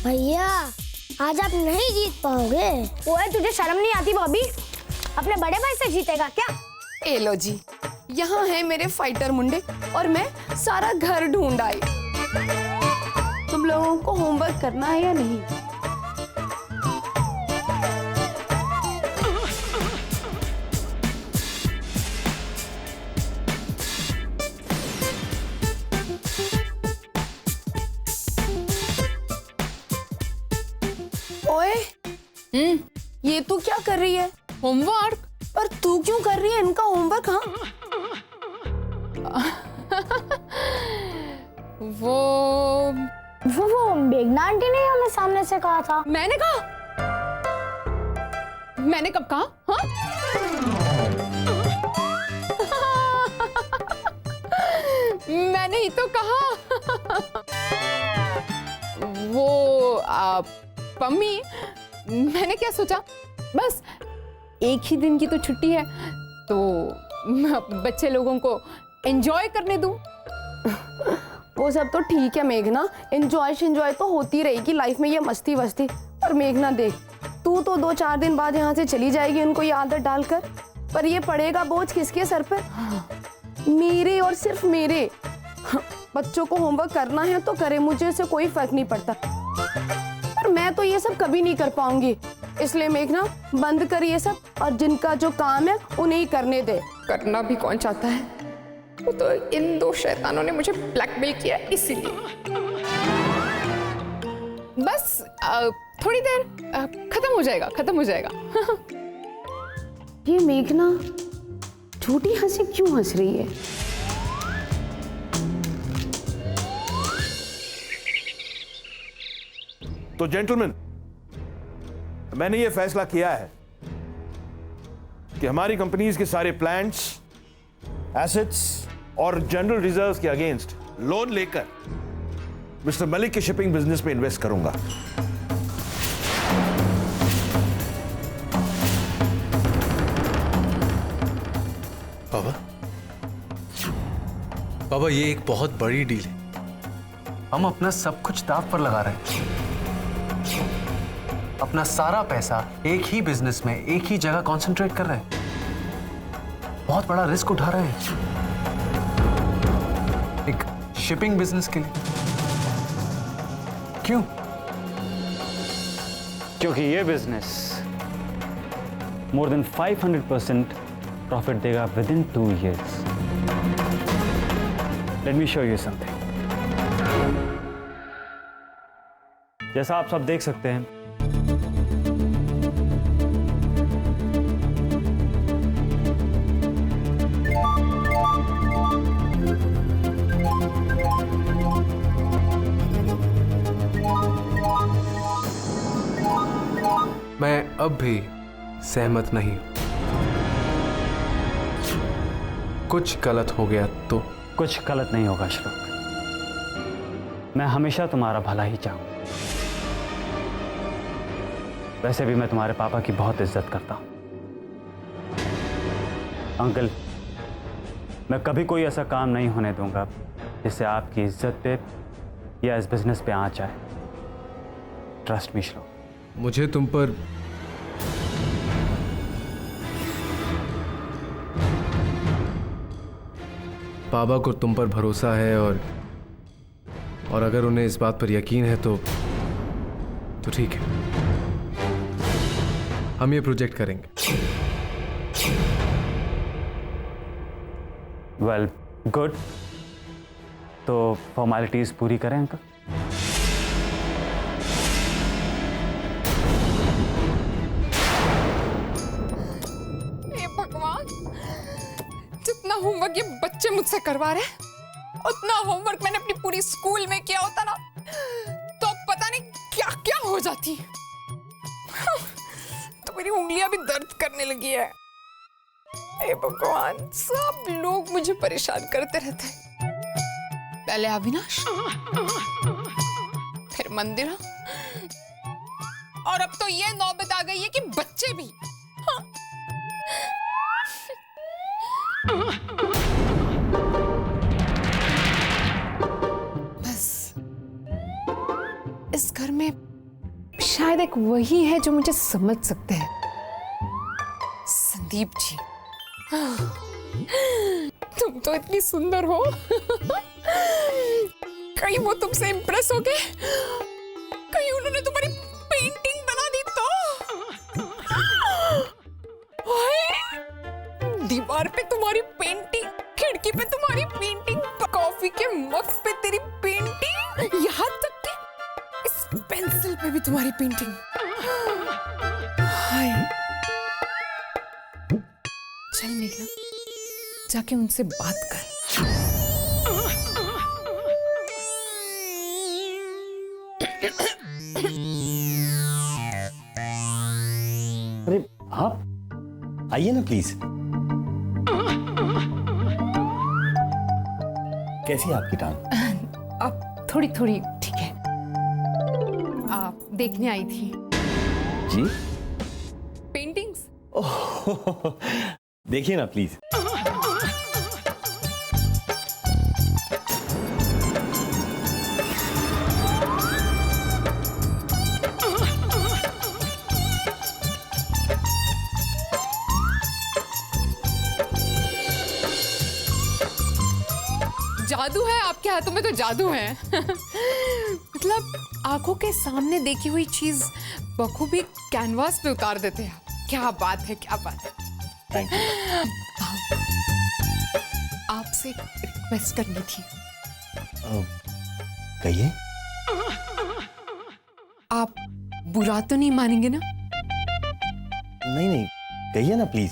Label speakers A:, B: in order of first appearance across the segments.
A: भैया आज आप नहीं जीत पाओगे।
B: ओए तुझे शर्म नहीं आती बॉबी? अपने बड़े भाई से जीतेगा क्या?
C: ए लो जी, यहाँ है मेरे फाइटर मुंडे और मैं सारा घर ढूंढ आई। तुम लोगों को होमवर्क करना है या नहीं? ओए, ये तू क्या कर रही है?
D: होमवर्क?
C: पर तू क्यों कर रही है इनका होमवर्क? हाँ
B: वो मेघना आंटी ने हमें सामने से कहा था।
D: मैंने कहा? मैंने कब कहा? हाँ? मैंने ही तो कहा। वो पम्मी, मैंने क्या सोचा, बस एक ही दिन की तो छुट्टी है तो बच्चे लोगों को एंजॉय करने दूं।
C: वो सब तो ठीक है मेघना, एंजॉय तो होती रहेगी लाइफ में, ये मस्ती वस्ती। पर मेघना देख, तू तो 2-4 दिन बाद यहाँ से चली जाएगी उनको ये आदत डालकर, पर ये पड़ेगा बोझ किसके सर पर? मेरे, और सिर्फ मेरे। बच्चों को होमवर्क करना है तो करे, मुझे इससे कोई फर्क नहीं पड़ता, पर मैं तो ये सब कभी नहीं कर पाऊंगी। इसलिए मेघना बंद कर ये सब, और जिनका जो काम है उन्हें ही करने दे।
D: करना भी कौन चाहता है? वो तो इन 2 शैतानों ने मुझे ब्लैकमेल किया इसीलिए। बस थोड़ी देर खत्म हो जाएगा।
C: ये मेघना झूठी हंसी क्यों हंस रही है?
E: तो जेंटलमैन, मैंने ये फैसला किया है कि हमारी कंपनीज के सारे प्लांट्स, एसेट्स और जनरल रिजर्व्स के अगेंस्ट लोन लेकर मिस्टर मलिक के शिपिंग बिजनेस में इन्वेस्ट करूंगा।
F: बाबा, ये एक बहुत बड़ी डील है। हम अपना सब कुछ दांव पर लगा रहे हैं। अपना सारा पैसा एक ही बिजनेस में, एक ही जगह कंसंट्रेट कर रहे हैं। बहुत बड़ा रिस्क उठा रहे हैं एक शिपिंग बिजनेस के लिए। क्यों?
G: क्योंकि ये बिजनेस मोर देन 500% प्रॉफिट देगा with in 2 years। Let me show you something. जैसा आप सब देख सकते हैं,
F: मैं अब भी सहमत नहीं। कुछ गलत हो गया तो?
G: कुछ गलत नहीं होगा श्लोक। मैं हमेशा तुम्हारा भला ही चाहूंगा। वैसे भी मैं तुम्हारे पापा की बहुत इज्जत करता हूं। अंकल, मैं कभी कोई ऐसा काम नहीं होने दूंगा जिससे आपकी इज्जत पे या इस बिजनेस पे आंच आए। ट्रस्ट मी श्लोक।
F: मुझे तुम पर बाबा को तुम पर भरोसा है, और अगर उन्हें इस बात पर यकीन है तो ठीक है, हम ये प्रोजेक्ट करेंगे।
G: वेल गुड, तो फॉर्मेलिटीज पूरी करें अंकल।
D: जितना होमवर्क ये बच्चे मुझसे करवा रहे हैं, उतना होमवर्क मैंने अपनी पूरी स्कूल में किया होता ना तो पता नहीं क्या क्या हो जाती। तो मेरी उंगलियां भी दर्द करने लगी है। हे भगवान, सब लोग मुझे परेशान करते रहते हैं। पहले अविनाश, फिर मंदिरा, और अब तो ये नौबत आ गई है कि बच्चे भी। हाँ। बस इस घर में शायद एक वही है जो मुझे समझ सकते हैं, संदीप जी। तुम तो इतनी सुंदर हो, कहीं वो तुमसे इम्प्रेस हो गए, कहीं उन्होंने तुम्हारी पेंटिंग बना दी तो। दीवार पे तुम्हारी पेंटिंग, खिड़की पे तुम्हारी पेंटिंग, कॉफी के मग पे तेरी पेंटिंग, यहाँ तक कि इस पेंसिल पे भी तुम्हारी पेंटिंग। हाय, चल मेघना, जाके उनसे बात कर।
H: अरे आप आइए ना प्लीज। कैसी है आपकी टांग?
D: अब थोड़ी थोड़ी ठीक है। आप देखने आई थी
H: जी?
D: पेंटिंग्स।
H: ओह, देखिए ना प्लीज।
D: जादू है आपके हाथों में, तो जादू है। मतलब आंखों के सामने देखी हुई चीज बखूबी कैनवास पे उतार देते हैं। क्या बात है, क्या बात है।
H: Thank you.
D: आपसे एक रिक्वेस्ट करनी थी।
H: कहिए।
D: आप बुरा तो नहीं मानेंगे ना?
H: नहीं नहीं, कहिए ना प्लीज।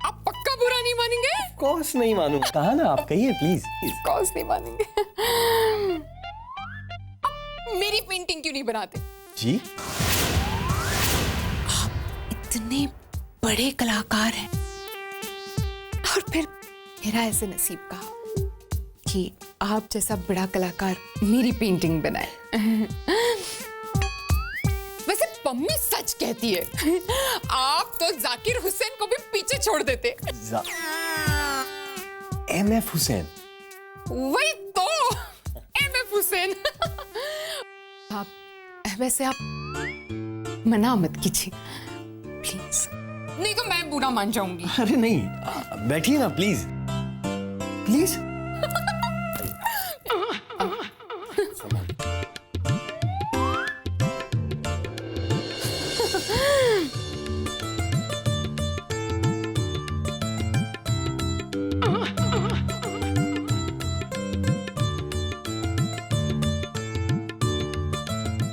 D: आप पक्का बुरा नहीं मानेंगे?
H: कोर्स नहीं मानूंगा। कहा ना, आप कहिए प्लीज।
D: कॉस नहीं मानेंगे। मेरी पेंटिंग क्यों नहीं बनाते?
H: जी?
D: आप इतने बड़े कलाकार हैं, और फिर मेरा ऐसे नसीब कहा कि आप जैसा बड़ा कलाकार मेरी पेंटिंग बनाए। वैसे पम्मी सच कहती है, आप तो जाकिर हुसैन को भी पीछे छोड़ देते।
H: MF हुसैन?
D: वही तो, MF हुसैन। आप वैसे आप मना मत कीजिए प्लीज, नहीं तो मैं बुरा मान जाऊंगी।
H: अरे नहीं, बैठिए ना प्लीज प्लीज।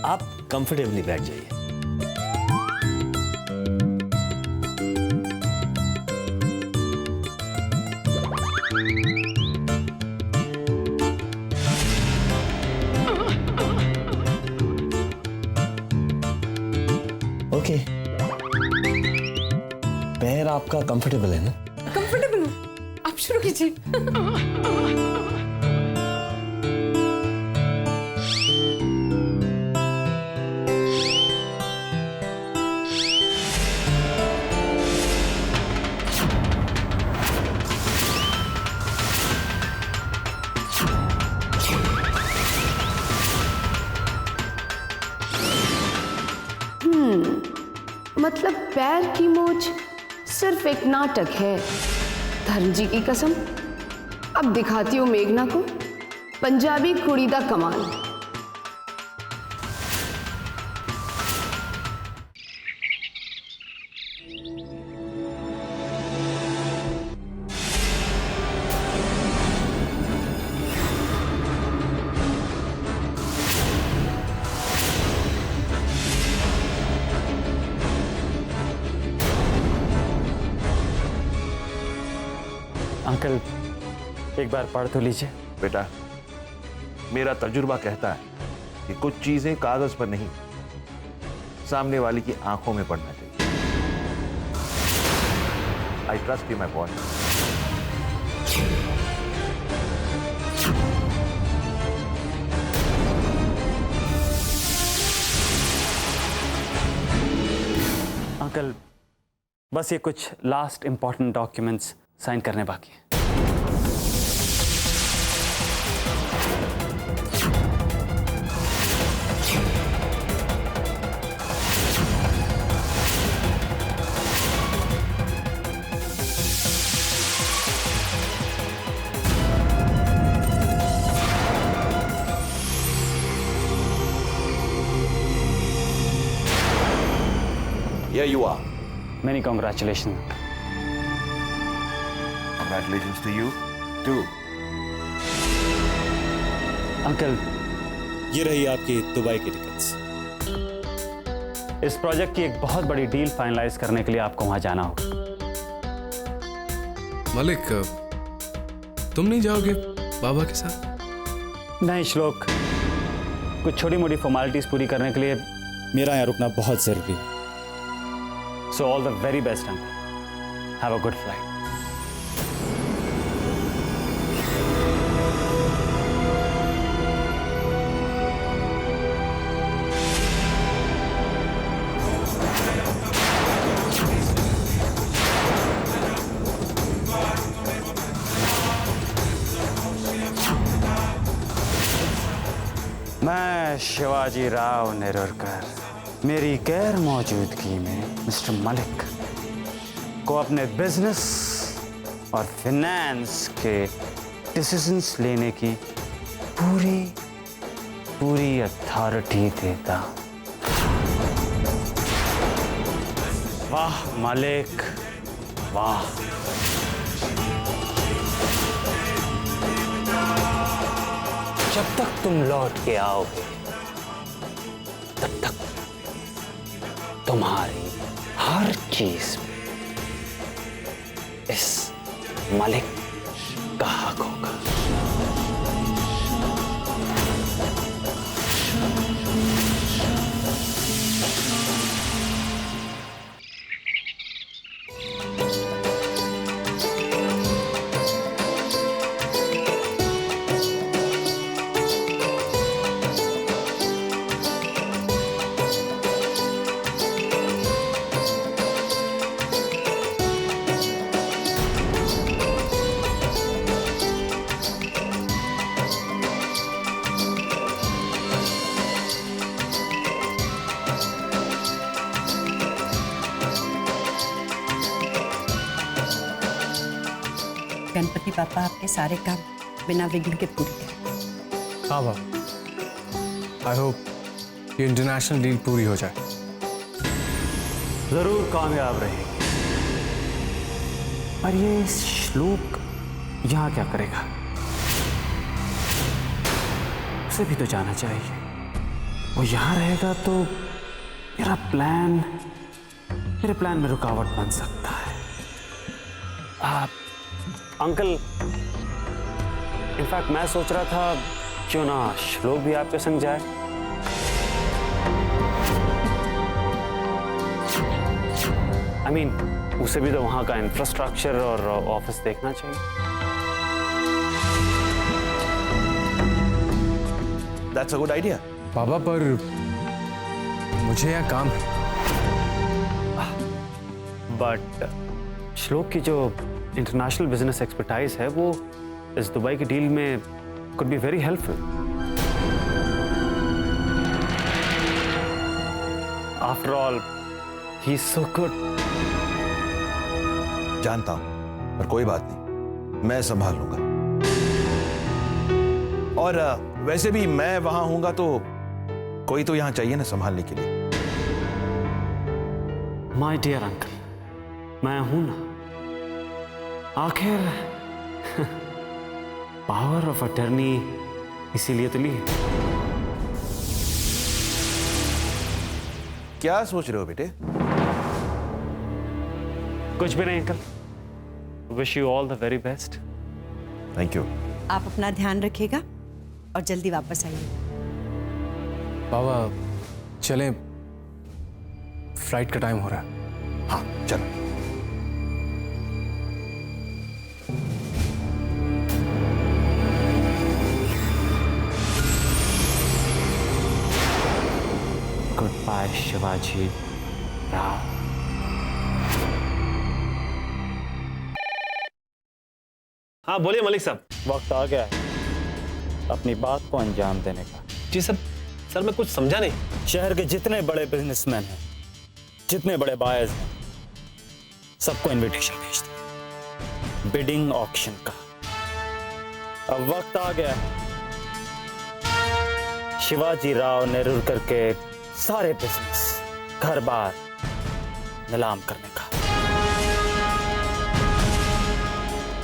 H: आप कंफर्टेबली बैठ जाइए। ओके, पैर आपका कंफर्टेबल है ना?
D: कंफर्टेबल हूँ, आप शुरू कीजिए।
C: मतलब पैर की मोच सिर्फ एक नाटक है। धर्म जी की कसम, अब दिखाती हूँ मेघना को पंजाबी कुड़ी दा कमाल।
G: अंकल, एक बार पढ़ तो लीजिए।
E: बेटा, मेरा तजुर्बा कहता है कि कुछ चीजें कागज पर नहीं, सामने वाले की आंखों में पढ़ना चाहिए। I trust you my boy.
G: Uncle, बस ये कुछ लास्ट इंपॉर्टेंट डॉक्यूमेंट्स साइन करने बाकी हैं।
E: Here you are.
G: Many congratulations.
E: Congratulations to you too.
G: Uncle,
H: ये रही आपकी दुबई की टिकट्स।
G: इस प्रोजेक्ट की एक बहुत बड़ी डील फाइनलाइज करने के लिए आपको वहां जाना होगा।
F: मलिक, तुम नहीं जाओगे बाबा के साथ?
G: नहीं श्लोक, कुछ छोटी मोटी फॉर्मेलिटीज पूरी करने के लिए
H: मेरा यहाँ रुकना बहुत जरूरी है।
G: So all the very best uncle, have a good flight. मैं शिवाजी राव नेरुरकर मेरी गैर मौजूदगी में मिस्टर मलिक को अपने बिजनेस और फाइनेंस के डिसीजंस लेने की पूरी अथॉरिटी देता हूं। वाह मलिक, वाह। जब तक तुम लौट के आओगे तब तक तुम्हारी हर चीज में इस मलिक का हक होगा।
I: गणपति पापा आपके सारे काम बिना विघ्न के पूरे करें।
F: हाँ बाबा, आई होप ये इंटरनेशनल डील पूरी हो जाए।
G: जरूर कामयाब रहेगी। पर ये श्लोक यहाँ क्या करेगा? उसे भी तो जाना चाहिए। वो यहाँ रहेगा तो मेरे प्लान में रुकावट बन सकता है। अंकल, इनफैक्ट मैं सोच रहा था क्यों ना श्लोक भी आपके संग जाए। I mean, उसे भी तो वहां का इंफ्रास्ट्रक्चर और ऑफिस देखना चाहिए।
E: That's a good idea.
F: बाबा, पर मुझे यहाँ काम है।
G: बट श्लोक की जो इंटरनेशनल बिजनेस एक्सपर्टाइज है वो इस दुबई की डील में could be very helpful. After all he is so good.
E: जानता हूं, पर कोई बात नहीं, मैं संभाल लूंगा। और वैसे भी मैं वहां हूंगा तो कोई तो यहां चाहिए ना संभालने के लिए।
G: माय डियर अंकल, मैं हूं ना। आखिर पावर ऑफ अटर्नी इसीलिए तो ली है।
E: क्या सोच रहे हो बेटे?
G: कुछ भी नहीं uncle. Wish you all the very best.
E: Thank you.
I: आप अपना ध्यान रखिएगा और जल्दी वापस आइए।
F: बाबा चलें, फ्लाइट का टाइम हो रहा है।
E: हाँ चलो।
G: Good bye Shivaji Rao.
H: हाँ बोलिए मलिक साहब।
G: वक्त आ गया है अपनी बात को अंजाम देने का।
H: जी सर मैं कुछ समझा नहीं।
G: शहर के जितने बड़े बिजनेसमैन हैं, जितने बड़े बायर्स हैं, सबको इनविटेशन भेज दो बिडिंग ऑक्शन का। अब वक्त आ गया है शिवाजी राव नेरुरकर के सारे बिजनेस, घर बार नीलाम करने का।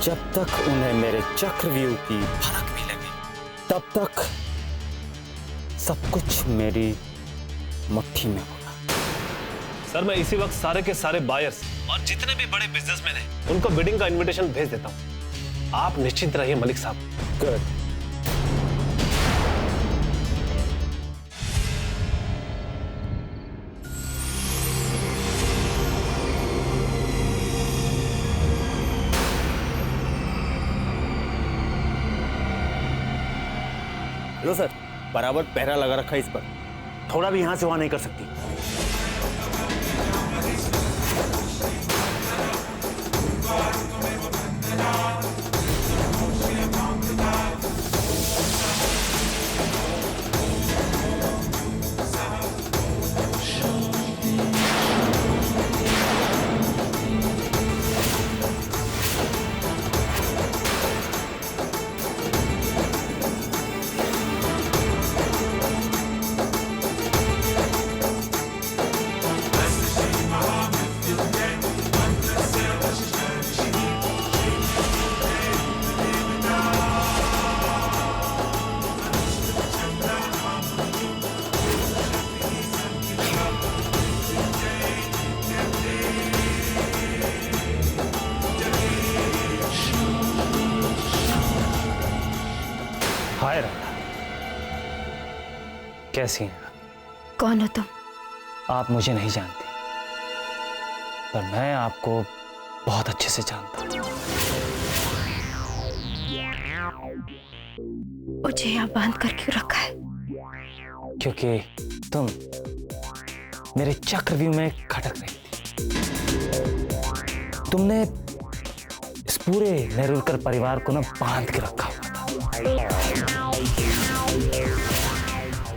G: जब तक उन्हें मेरे चक्रव्यूह की भनक भी लगे, तब तक सब कुछ मेरी मुट्ठी में होगा।
H: सर मैं इसी वक्त सारे के सारे बायर्स और जितने भी बड़े बिजनेसमैन हैं उनको बिडिंग का इनविटेशन भेज देता हूं। आप निश्चिंत रहिए मलिक साहब।
G: गुड।
H: लो सर, बराबर पहरा लगा रखा है इस पर, थोड़ा भी यहां से वहां नहीं कर सकती। हाय राधा, कैसी हैं?
B: कौन हो तुम?
H: आप मुझे नहीं जानती, पर मैं आपको बहुत अच्छे से जानता हूं।
B: मुझे यहाँ बांध कर क्यों रखा है?
H: क्योंकि तुम मेरे चक्रव्यूह में खटक रही थी। तुमने इस पूरे नेरुरकर परिवार को ना बांध के रखा हुआ था।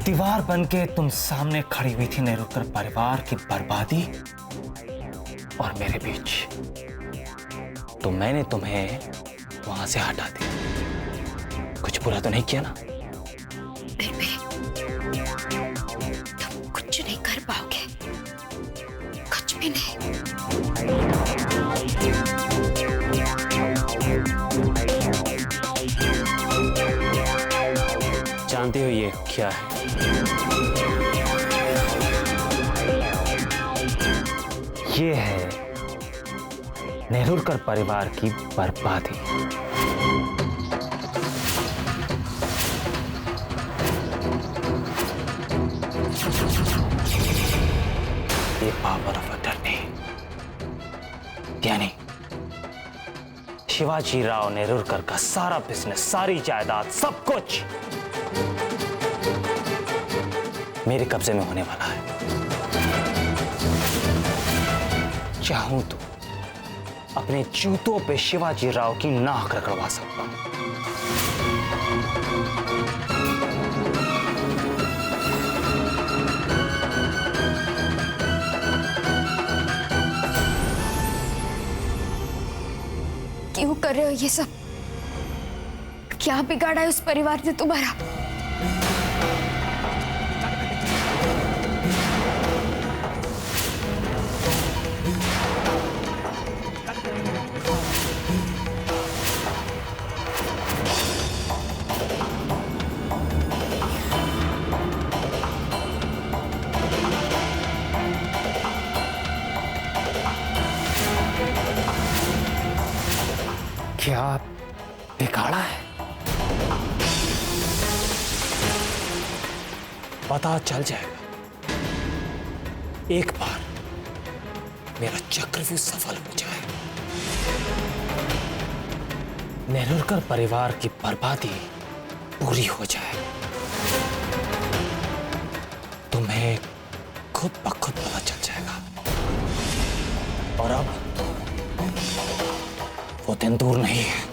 H: दीवार बनके तुम सामने खड़ी हुई थी नेरुरकर परिवार की बर्बादी और मेरे बीच। तो मैंने तुम्हें वहां से हटा दिया। कुछ बुरा तो नहीं किया ना?
B: नहीं, तुम कुछ नहीं कर पाओगे, कुछ भी नहीं।
H: जानती हो ये क्या है? ये है नेरुरकर परिवार की बर्बादी। ये पावर ऑफ अटर्नी यानी शिवाजी राव नेरुरकर का सारा बिजनेस, सारी जायदाद, सब कुछ मेरे कब्जे में होने वाला है। चाहूं तो अपने जूतों पे शिवाजी राव की नाक रगड़वा सकता हूं।
B: क्यों कर रहे हो ये सब? क्या बिगाड़ा है उस परिवार ने तुम्हारा?
H: क्या बिगाड़ा है? पता चल जाएगा एक बार मेरा चक्रव्यूह सफल हो जाए। नेरुरकर परिवार की बर्बादी पूरी हो जाए, तुम्हें खुद ब खुद पता चल जाएगा। और अब वो दिन दूर नहीं है।